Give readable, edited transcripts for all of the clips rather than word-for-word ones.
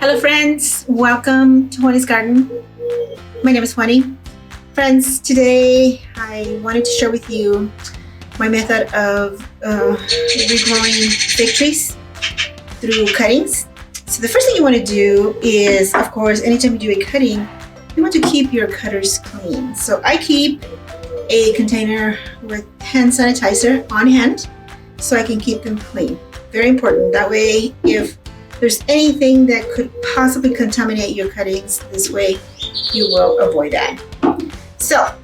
Hello friends, welcome to Juani's Garden. My name is Juani. Friends, today I wanted to share with you my method of regrowing fig trees through cuttings. So the first thing you want to do is, of course, anytime you do a cutting, you want to keep your cutters clean. So I keep a container with hand sanitizer on hand so I can keep them clean. Very important. That way, if there's anything that could possibly contaminate your cuttings, this way you will avoid that. So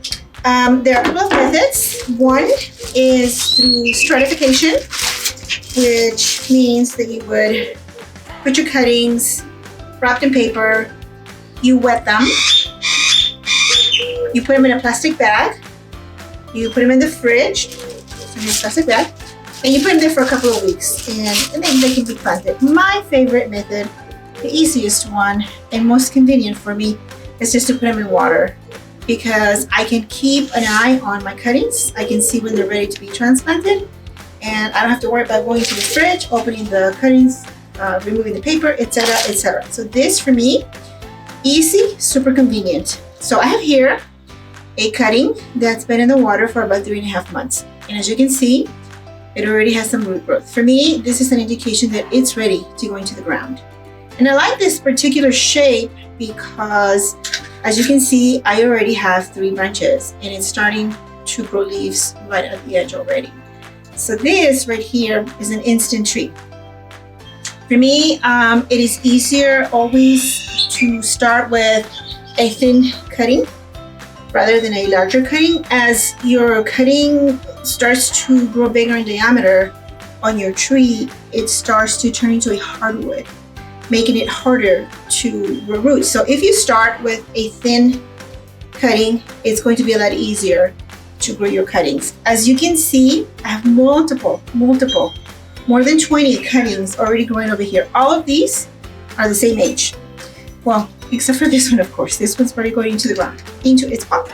there are a couple of methods. One is through stratification, which means that you would put your cuttings wrapped in paper, you wet them, you put them in a plastic bag, you put them in the fridge, in this plastic bag, and you put them there for a couple of weeks, and then they can be planted. My favorite method, the easiest one, and most convenient for me, is just to put them in water, because I can keep an eye on my cuttings. I can see when they're ready to be transplanted, and I don't have to worry about going to the fridge, opening the cuttings, removing the paper, etc., etc. So this, for me, easy, super convenient. So I have here a cutting that's been in the water for about 3.5 months, and as you can see, it already has some root growth. For me, this is an indication that it's ready to go into the ground. And I like this particular shape because, as you can see, I already have 3 branches and it's starting to grow leaves right at the edge already. So this right here is an instant treat. For me, it is easier always to start with a thin cutting rather than a larger cutting. As your cutting starts to grow bigger in diameter on your tree, it starts to turn into a hardwood, making it harder to grow roots. So if you start with a thin cutting, it's going to be a lot easier to grow your cuttings. As you can see, I have multiple, more than 20 cuttings already growing over here. All of these are the same age. Well, except for this one, of course. This one's already going into the ground, into its pot.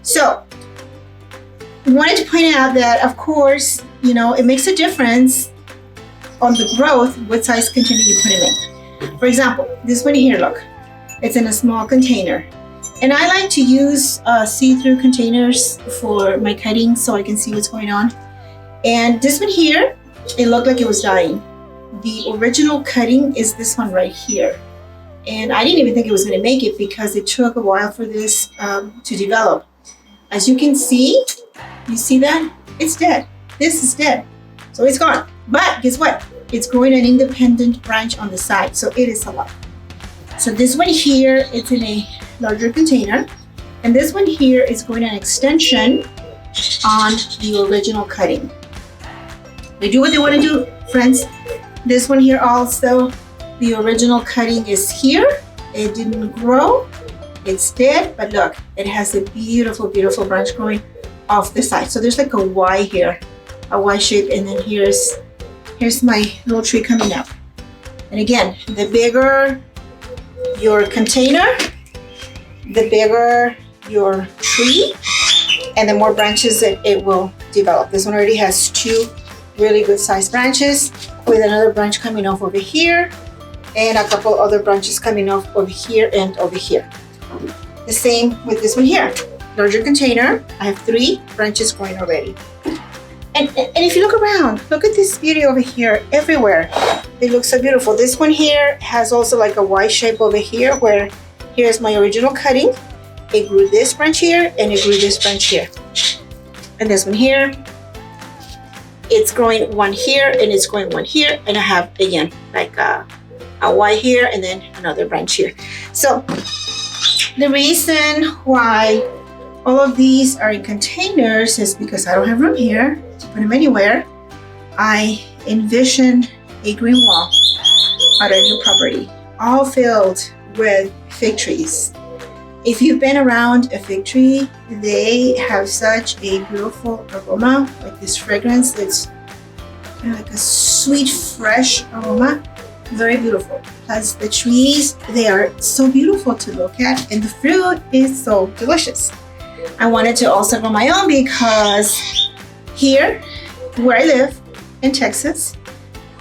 So I wanted to point out that, of course, it makes a difference on the growth what size container you put them in. For example, this one here, look, it's in a small container. And I like to use see-through containers for my cuttings so I can see what's going on. And this one here, it looked like it was dying. The original cutting is this one right here. And I didn't even think it was going to make it because it took a while for this to develop. As you can see, you see that? It's dead. This is dead. So it's gone. But guess what? It's growing an independent branch on the side. So it is alive. So this one here, it's in a larger container. And this one here is growing an extension on the original cutting. They do what they want to do, friends. This one here also, the original cutting is here. It didn't grow. It's dead, but look, it has a beautiful, beautiful branch growing off the side. So there's like a Y here, a Y shape, and then here's my little tree coming up. And again, the bigger your container, the bigger your tree, and the more branches that it will develop. This one already has 2 really good sized branches, with another branch coming off over here, and a couple other branches coming off over here and over here. The same with this one here. Larger container, I have 3 branches growing already. And if you look around, look at this beauty over here, everywhere. It looks so beautiful. This one here has also like a Y shape over here, where here's my original cutting. It grew this branch here, and it grew this branch here. And this one here, it's growing one here, and it's growing one here, and I have, again, like a Y here, and then another branch here. So the reason why all of these are in containers is because I don't have room here to put them anywhere. I envision a green wall on a new property, all filled with fig trees. If you've been around a fig tree, they have such a beautiful aroma, like this fragrance that's like a sweet, fresh aroma. Very beautiful. Plus the trees, they are so beautiful to look at, and the fruit is so delicious. I wanted to also grow my own because here, where I live in Texas,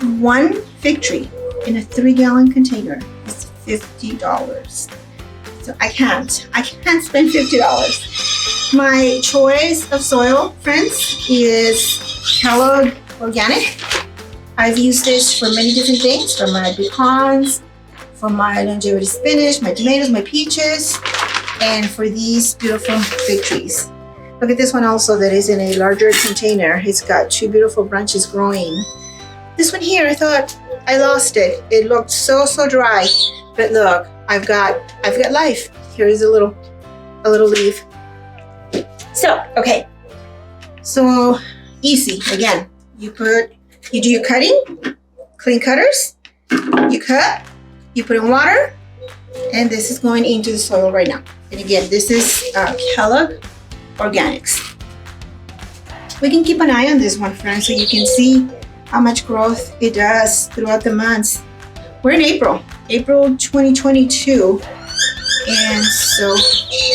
1 fig tree in a 3-gallon container is $50. So I can't spend $50. My choice of soil, friends, is Kellogg Organic. I've used this for many different things, for my pecans, for my longevity spinach, my tomatoes, my peaches, and for these beautiful fig trees. Look at this one also that is in a larger container. It's got 2 beautiful branches growing. This one here, I thought I lost it. It looked so dry, but look, I've got life. Here is a little leaf. So, okay. So easy. Again, you do your cutting, clean cutters, you cut, you put in water, and this is going into the soil right now. And again, this is Kellogg Organics. We can keep an eye on this one, friends, so you can see how much growth it does throughout the months. We're in April 2022, and so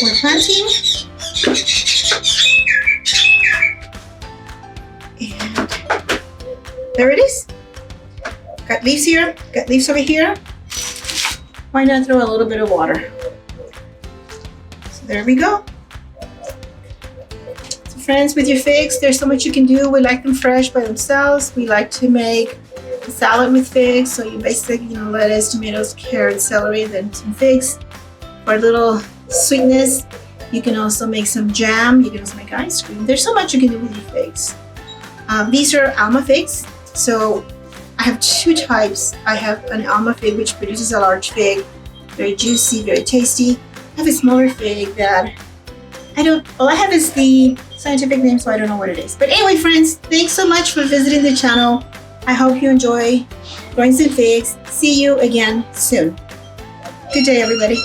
we're planting. And there it is. Got leaves here, got leaves over here. Why not throw a little bit of water? So there we go. So friends, with your figs, there's so much you can do. We like them fresh by themselves. We like to make a salad with figs. So you basically, lettuce, tomatoes, carrots, celery, then some figs for a little sweetness. You can also make some jam. You can also make ice cream. There's so much you can do with your figs. These are Alma figs. So I have 2 types. I have an Alma fig, which produces a large fig, very juicy, very tasty. I have a smaller fig that all I have is the scientific name, so I don't know what it is. But anyway, friends, thanks so much for visiting the channel. I hope you enjoy growing some figs. See you again soon. Good day, everybody.